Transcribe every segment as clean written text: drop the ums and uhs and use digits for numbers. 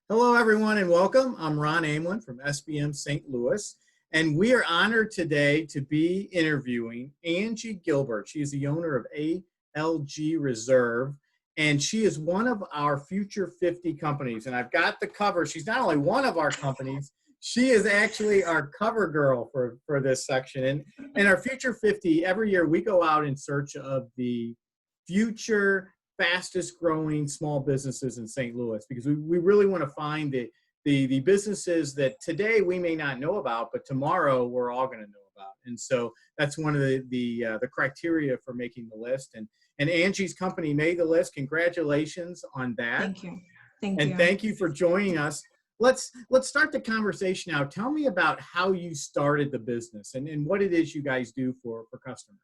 Hello, everyone, and welcome. I'm Ron Amlin from SBM St. Louis, and we are honored today to be interviewing Anjie Gilbert. She is the owner of ALG Reserve, and she is one of our Future 50 companies. And I've got the cover. She's not only one of our companies, she is actually our cover girl for this section. And in our Future 50, every year we go out in search of the future fastest growing small businesses in St. Louis, because we really want to find the businesses that today we may not know about, but tomorrow we're all going to know about. And so that's one of the criteria for making the list. And Angie's company made the list. Congratulations on that. Thank you. Thank and you. Thank you for joining us. Let's start the conversation now. Tell me about how you started the business and what it is you guys do for customers.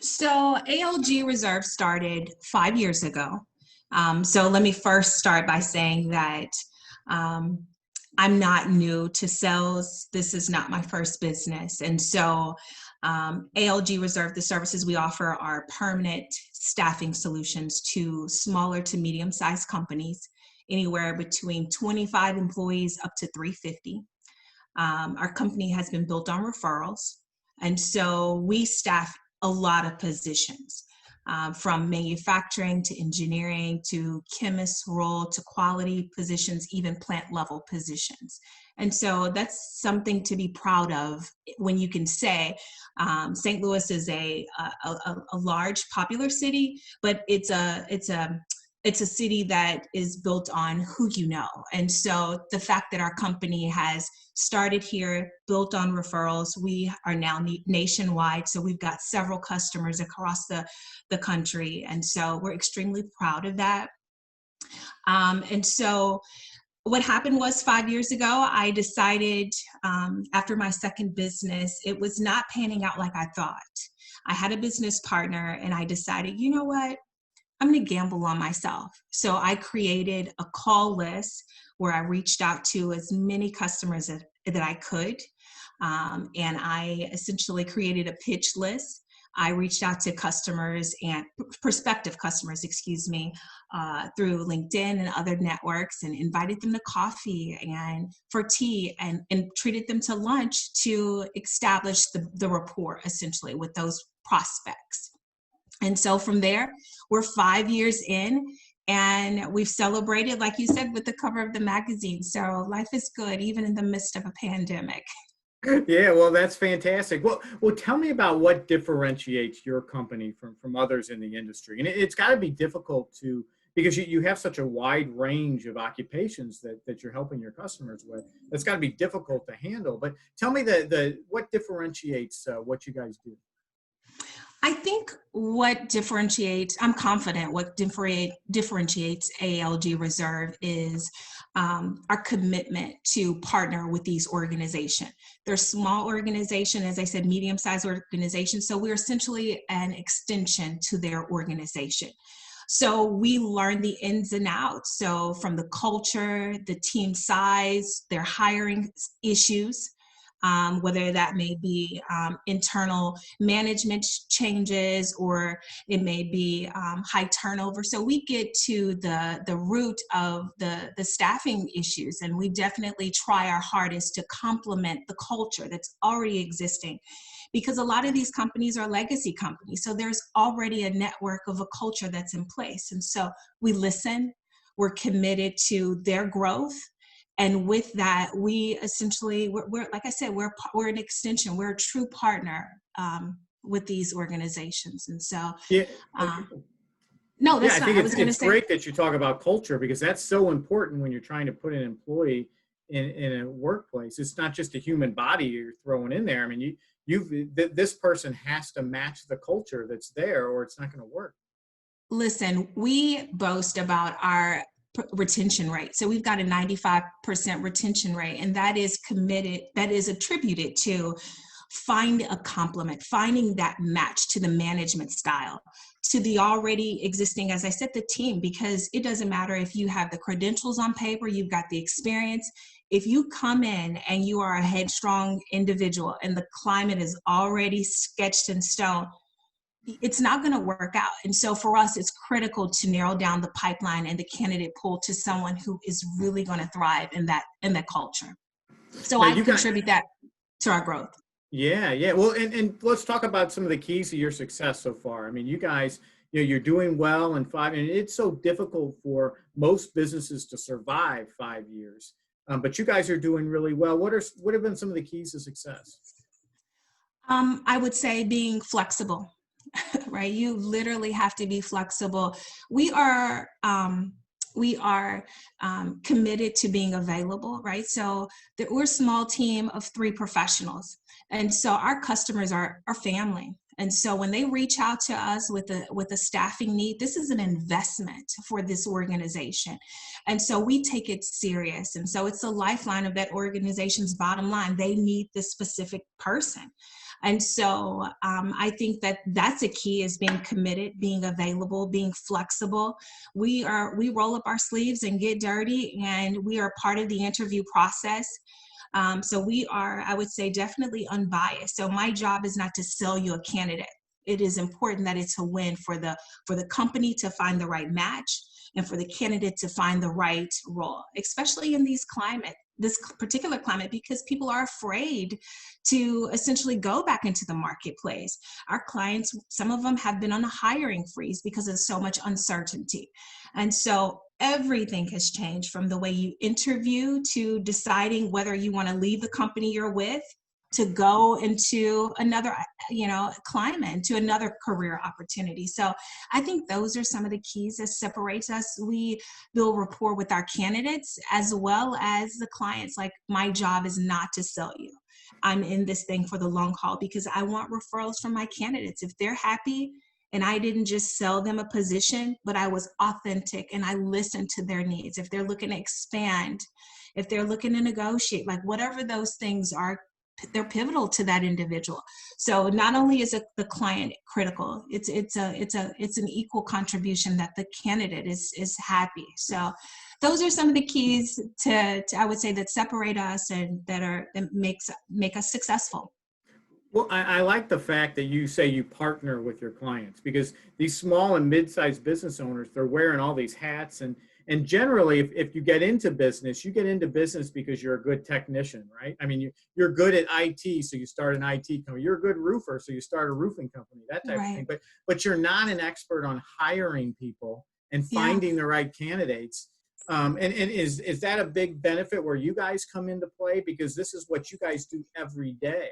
So ALG Reserve started 5 years ago. So let me first start by saying that I'm not new to sales. This is not my first business. And so ALG Reserve, the services we offer are permanent staffing solutions to smaller to medium-sized companies, anywhere between 25 employees up to 350. Our company has been built on referrals. And so we staff a lot of positions, from manufacturing to engineering to chemist role to quality positions, even plant level positions. And so that's something to be proud of when you can say St. Louis is a large, popular city, but it's a city that is built on who you know. And so the fact that our company has started here, built on referrals, we are now nationwide. So we've got several customers across the country. And so we're extremely proud of that. And so what happened was 5 years ago, I decided after my second business, it was not panning out like I thought. I had a business partner and I decided, you know what? I'm going to gamble on myself. So I created a call list where I reached out to as many customers that I could. And I essentially created a pitch list. I reached out to customers and prospective customers, through LinkedIn and other networks, and invited them to coffee and for tea and treated them to lunch to establish the rapport essentially with those prospects. And so from there, we're 5 years in, and we've celebrated, like you said, with the cover of the magazine. So life is good, even in the midst of a pandemic. Yeah, well, that's fantastic. Well, tell me about what differentiates your company from others in the industry. And it's got to be difficult because you have such a wide range of occupations that you're helping your customers with. It's got to be difficult to handle. But tell me what differentiates what you guys do. I think I'm confident what differentiates ALG Reserve is our commitment to partner with these organizations. They're small organizations, as I said, medium-sized organizations. So we're essentially an extension to their organization. So we learn the ins and outs. So from the culture, the team size, their hiring issues, whether that may be internal management changes or it may be high turnover. So we get to the root of the staffing issues, and we definitely try our hardest to complement the culture that's already existing, because a lot of these companies are legacy companies. So there's already a network of a culture that's in place. And so we listen, we're committed to their growth. And with that, we essentially, we're like I said, we're an extension. We're a true partner with these organizations. And so, no, that's I think it's great that you talk about culture, because that's so important when you're trying to put an employee in a workplace. It's not just a human body you're throwing in there. I mean, this person has to match the culture that's there, or it's not going to work. Listen, we boast about our retention rate. So we've got a 95% retention rate, and that is attributed to finding that match to the management style, to the already existing, as I said, the team, because it doesn't matter if you have the credentials on paper, you've got the experience. If you come in and you are a headstrong individual and the climate is already sketched in stone, it's not going to work out. And so for us, it's critical to narrow down the pipeline and the candidate pool to someone who is really going to thrive in that culture. So Now I you got, contribute that to our growth. yeah, yeah. Well, and let's talk about some of the keys to your success so far. I mean, you guys, you're doing well in five, and it's so difficult for most businesses to survive 5 years. But you guys are doing really well. What have been some of the keys to success? I would say being flexible, right? You literally have to be flexible. We are committed to being available, right? So we're a small team of 3 professionals, and so our customers are our family. And so when they reach out to us with a staffing need, this is an investment for this organization. And so we take it serious. And so it's a lifeline of that organization's bottom line. They need this specific person. And so I think that that's a key, is being committed, being available, being flexible. We roll up our sleeves and get dirty, and we are part of the interview process. So we are, I would say, definitely unbiased. So my job is not to sell you a candidate. It is important that it's a win for the company to find the right match, and for the candidate to find the right role, especially in this particular climate, because people are afraid to essentially go back into the marketplace. Our clients, some of them have been on a hiring freeze because of so much uncertainty. And so everything has changed, from the way you interview to deciding whether you want to leave the company you're with to go into another, climate, to another career opportunity. So I think those are some of the keys that separates us. We build rapport with our candidates as well as the clients. Like, my job is not to sell you. I'm in this thing for the long haul, because I want referrals from my candidates. If they're happy and I didn't just sell them a position, but I was authentic and I listened to their needs. If they're looking to expand, if they're looking to negotiate, like whatever those things are, they're pivotal to that individual. So not only is the client critical, it's an equal contribution that the candidate is happy. So those are some of the keys to I would say, that separate us and that make us successful. Well, I like the fact that you say you partner with your clients, because these small and mid-sized business owners, they're wearing all these hats. And generally, if you get into business, you get into business because you're a good technician, right? I mean, you're good at IT, so you start an IT company. You're a good roofer, so you start a roofing company, that type of thing. But you're not an expert on hiring people and finding the right candidates. And is that a big benefit where you guys come into play? Because this is what you guys do every day.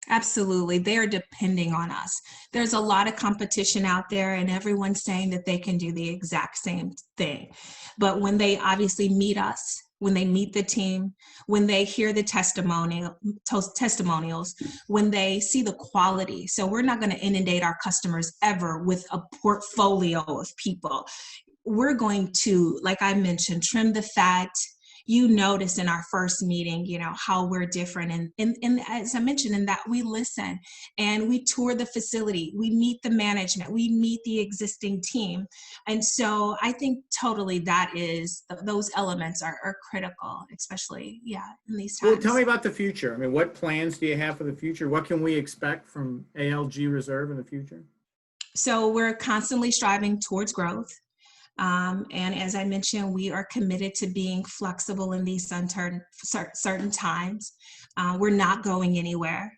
Absolutely. They are depending on us. There's a lot of competition out there, and everyone's saying that they can do the exact same thing. But when they obviously meet us, when they meet the team, when they hear the testimonials, when they see the quality. So we're not going to inundate our customers ever with a portfolio of people. We're going to, like I mentioned, trim the fat. You notice in our first meeting, how we're different. And as I mentioned, in that we listen and we tour the facility, we meet the management, we meet the existing team. And so I think totally those elements are critical, especially, in these times. Well, tell me about the future. I mean, what plans do you have for the future? What can we expect from ALG Reserve in the future? So we're constantly striving towards growth. And as I mentioned, we are committed to being flexible in these certain times. We're not going anywhere.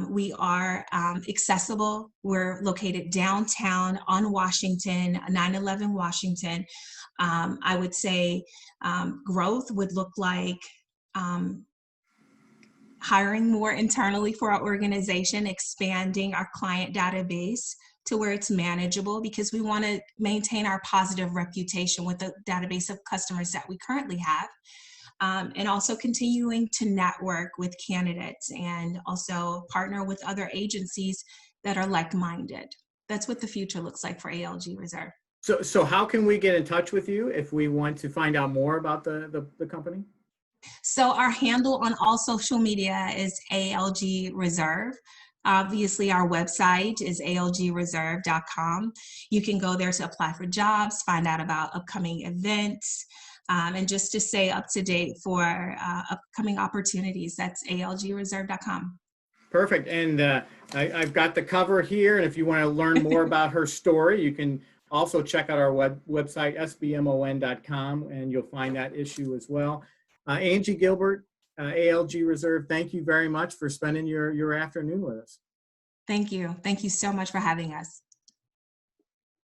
We are accessible. We're located downtown on Washington, 911 Washington. I would say growth would look like hiring more internally for our organization, expanding our client database to where it's manageable, because we want to maintain our positive reputation with the database of customers that we currently have. And also continuing to network with candidates and also partner with other agencies that are like-minded. That's what the future looks like for ALG Reserve. So how can we get in touch with you if we want to find out more about the company? So our handle on all social media is ALG Reserve. Obviously, our website is algreserve.com. You can go there to apply for jobs, find out about upcoming events, and just to stay up to date for upcoming opportunities. That's algreserve.com. Perfect. And I've got the cover here. And if you want to learn more about her story, you can also check out our website, sbmon.com, and you'll find that issue as well. Anjie Gilbert, ALG Reserve, thank you very much for spending your afternoon with us. Thank you. Thank you so much for having us.